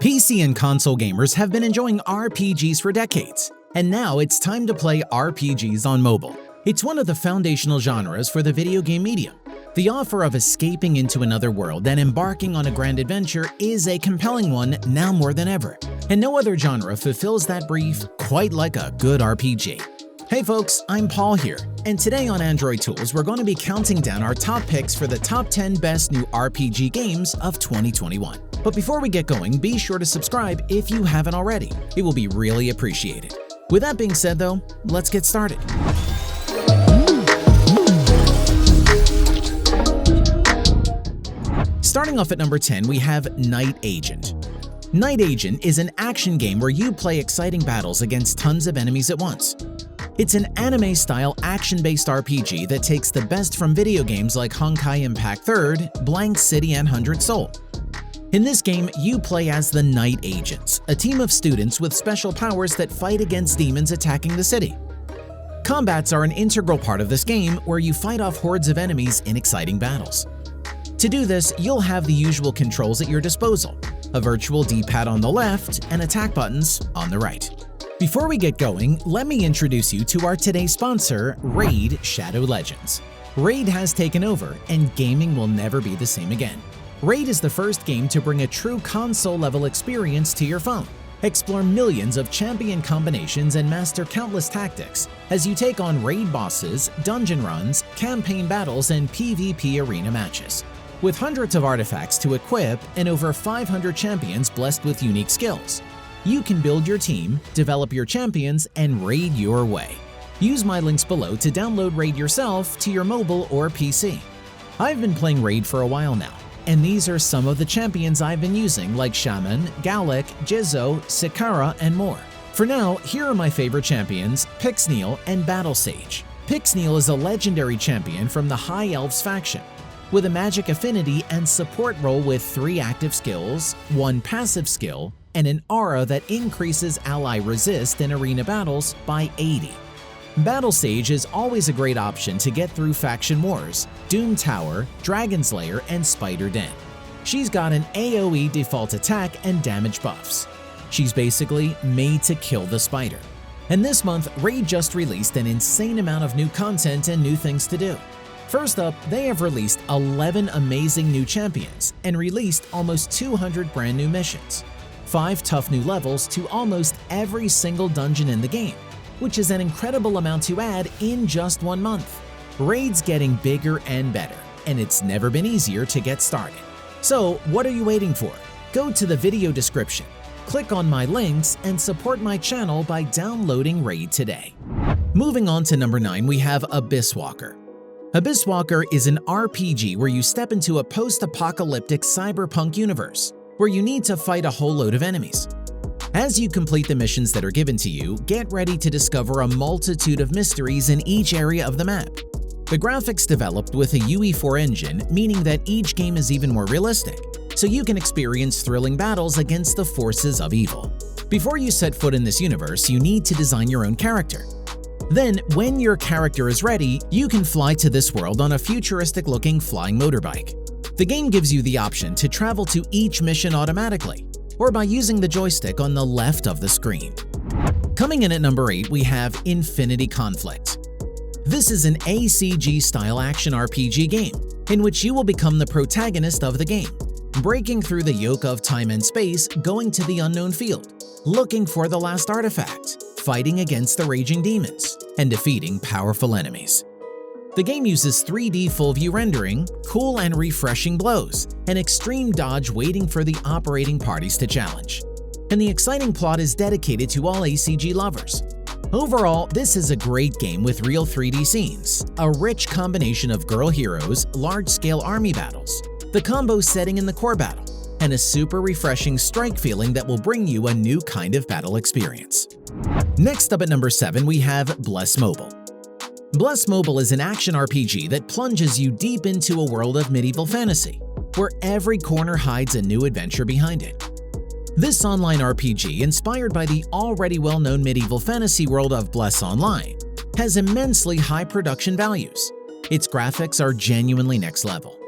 PC and console gamers have been enjoying RPGs for decades, and now it's time to play RPGs on mobile. It's one of the foundational genres for the video game medium. The offer of escaping into another world and embarking on a grand adventure is a compelling one now more than ever, and no other genre fulfills that brief quite like a good RPG. Hey folks, I'm Paul here, and today on Android Tools we're going to be counting down our top picks for the top 10 best new RPG games of 2021. But before we get going, be sure to subscribe if you haven't already. It will be really appreciated. With that being said though, let's get started. Starting off at number 10, we have Night Agent. Night Agent is an action game where you play exciting battles against tons of enemies at once. It's an anime-style action-based RPG that takes the best from video games like Honkai Impact 3rd, Blank City, and 100 Soul. In this game, you play as the Night Agents, a team of students with special powers that fight against demons attacking the city. Combats are an integral part of this game where you fight off hordes of enemies in exciting battles. To do this, you'll have the usual controls at your disposal, a virtual D-pad on the left and attack buttons on the right. Before we get going, let me introduce you to our today's sponsor, Raid Shadow Legends. Raid has taken over, and gaming will never be the same again. Raid is the first game to bring a true console-level experience to your phone. Explore millions of champion combinations and master countless tactics as you take on raid bosses, dungeon runs, campaign battles, and PvP arena matches. With hundreds of artifacts to equip and over 500 champions blessed with unique skills, you can build your team, develop your champions, and raid your way. Use my links below to download Raid yourself to your mobile or PC. I've been playing Raid for a while now, and these are some of the champions I've been using like Shaman, Gallic, Jizzo, Sikara, and more. For now, here are my favorite champions, Pixneal and Battle Sage. Pixneal is a legendary champion from the High Elves faction, with a magic affinity and support role with 3 active skills, 1 passive skill, and an aura that increases ally resist in arena battles by 80. Battle Sage is always a great option to get through faction wars, Doom Tower, Dragon's Lair, and Spider Den. She's got an AoE default attack and damage buffs. She's basically made to kill the spider. And this month, Raid just released an insane amount of new content and new things to do. First up, they have released 11 amazing new champions and released almost 200 brand new missions. 5 tough new levels to almost every single dungeon in the game, which is an incredible amount to add in just 1 month. Raid's getting bigger and better, and it's never been easier to get started. So what are you waiting for? Go to the video description, click on my links, and support my channel by downloading Raid today. Moving on to number 9, we have Abysswalker. Abysswalker is an RPG where you step into a post-apocalyptic cyberpunk universe, where you need to fight a whole load of enemies. As you complete the missions that are given to you, get ready to discover a multitude of mysteries in each area of the map. The graphics developed with a UE4 engine, meaning that each game is even more realistic, so you can experience thrilling battles against the forces of evil. Before you set foot in this universe, you need to design your own character. Then, when your character is ready, you can fly to this world on a futuristic-looking flying motorbike. The game gives you the option to travel to each mission automatically, or by using the joystick on the left of the screen. Coming in at number 8, we have Infinity Conflict. This is an ACG-style action RPG game, in which you will become the protagonist of the game, breaking through the yoke of time and space, going to the unknown field, looking for the last artifact, fighting against the raging demons, and defeating powerful enemies. The game uses 3D full-view rendering, cool and refreshing blows, and extreme dodge waiting for the operating parties to challenge. And the exciting plot is dedicated to all ACG lovers. Overall, this is a great game with real 3D scenes, a rich combination of girl heroes, large-scale army battles, the combo setting in the core battle, and a super refreshing strike feeling that will bring you a new kind of battle experience. Next up at number 7, we have Bless Mobile. Bless Mobile is an action RPG that plunges you deep into a world of medieval fantasy, where every corner hides a new adventure behind it. This online RPG, inspired by the already well-known medieval fantasy world of Bless Online, has immensely high production values. Its graphics are genuinely next level.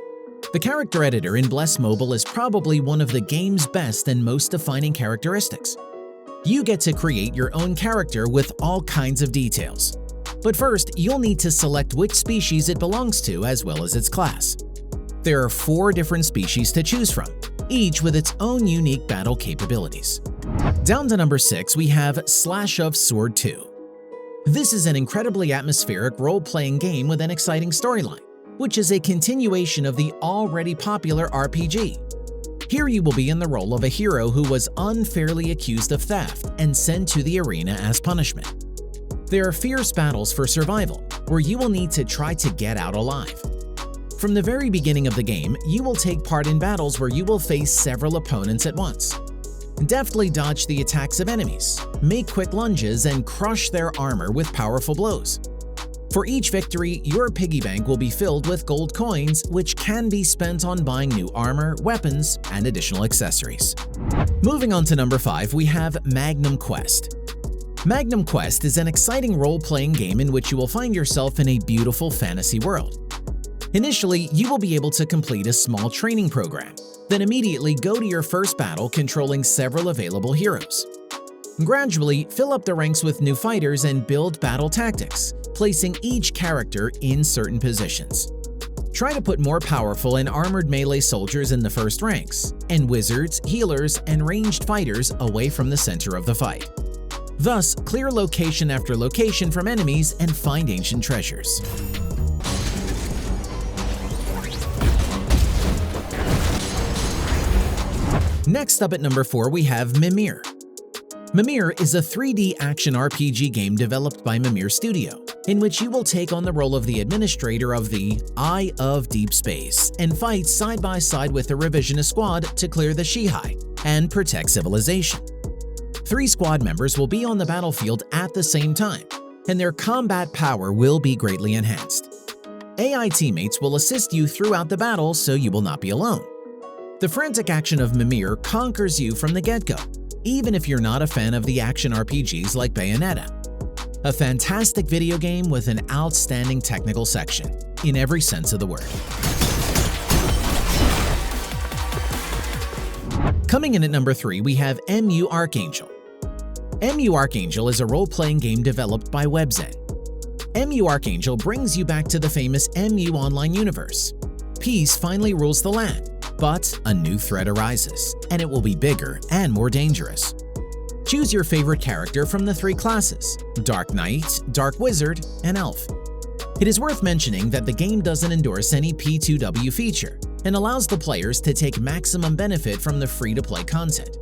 The character editor in Bless Mobile is probably one of the game's best and most defining characteristics. You get to create your own character with all kinds of details. But first, you'll need to select which species it belongs to as well as its class. There are 4 different species to choose from, each with its own unique battle capabilities. Down to number 6, we have Slash of Sword 2. This is an incredibly atmospheric role-playing game with an exciting storyline, which is a continuation of the already popular RPG. Here you will be in the role of a hero who was unfairly accused of theft and sent to the arena as punishment. There are fierce battles for survival, where you will need to try to get out alive. From the very beginning of the game, you will take part in battles where you will face several opponents at once. Deftly dodge the attacks of enemies, make quick lunges, and crush their armor with powerful blows. For each victory, your piggy bank will be filled with gold coins, which can be spent on buying new armor, weapons, and additional accessories. Moving on to number 5, we have Magnum Quest. Magnum Quest is an exciting role-playing game in which you will find yourself in a beautiful fantasy world. Initially, you will be able to complete a small training program, then immediately go to your first battle controlling several available heroes. Gradually, fill up the ranks with new fighters and build battle tactics, placing each character in certain positions. Try to put more powerful and armored melee soldiers in the first ranks, and wizards, healers, and ranged fighters away from the center of the fight. Thus, clear location after location from enemies and find ancient treasures. Next up at number 4, we have Mimir. Mimir is a 3D action RPG game developed by Mimir Studio, in which you will take on the role of the administrator of the Eye of Deep Space and fight side by side with the revisionist squad to clear the Shihai and protect civilization. 3 squad members will be on the battlefield at the same time, and their combat power will be greatly enhanced. AI teammates will assist you throughout the battle so you will not be alone. The frantic action of Mimir conquers you from the get-go, even if you're not a fan of the action RPGs like Bayonetta. A fantastic video game with an outstanding technical section, in every sense of the word. Coming in at number 3, we have MU Archangel. MU Archangel is a role-playing game developed by Webzen. MU Archangel brings you back to the famous MU Online universe. Peace finally rules the land, but a new threat arises, and it will be bigger and more dangerous. Choose your favorite character from the 3 classes: Dark Knight, Dark Wizard, and Elf. It is worth mentioning that the game doesn't endorse any P2W feature and allows the players to take maximum benefit from the free-to-play content.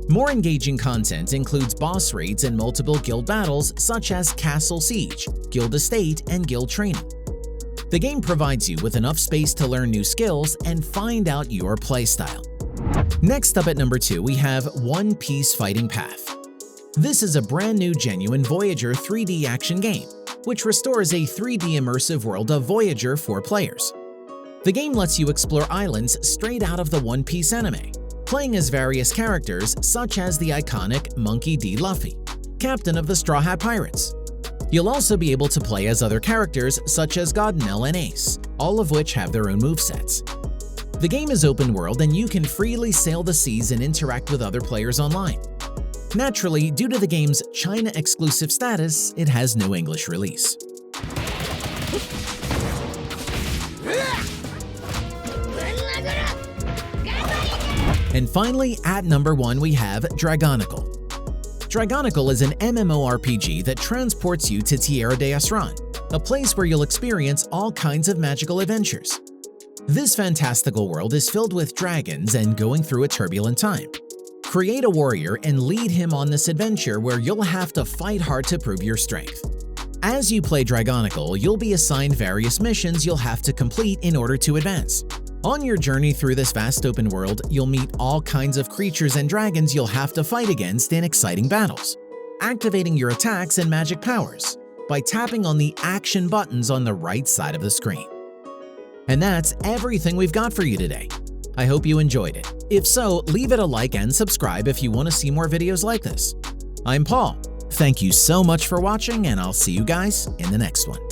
More engaging content includes boss raids and multiple guild battles such as Castle Siege, Guild Estate, and Guild Training. The game provides you with enough space to learn new skills and find out your playstyle. Next up at number 2, we have One Piece Fighting Path. This is a brand new genuine Voyager 3D action game, which restores a 3D immersive world of Voyager for players. The game lets you explore islands straight out of the One Piece anime, playing as various characters such as the iconic Monkey D. Luffy, captain of the Straw Hat Pirates. You'll also be able to play as other characters such as Godnell and Ace, all of which have their own movesets. The game is open world and you can freely sail the seas and interact with other players online. Naturally, due to the game's China exclusive status, it has no English release. And finally, at number 1, we have Dragonicle. Dragonicle is an MMORPG that transports you to Tierra de Asran, a place where you'll experience all kinds of magical adventures. This fantastical world is filled with dragons and going through a turbulent time. Create a warrior and lead him on this adventure where you'll have to fight hard to prove your strength. As you play Dragonicle, you'll be assigned various missions you'll have to complete in order to advance. On your journey through this vast open world, you'll meet all kinds of creatures and dragons you'll have to fight against in exciting battles, activating your attacks and magic powers by tapping on the action buttons on the right side of the screen. And that's everything we've got for you today. I hope you enjoyed it. If so, leave it a like and subscribe if you want to see more videos like this. I'm Paul. Thank you so much for watching, and I'll see you guys in the next one.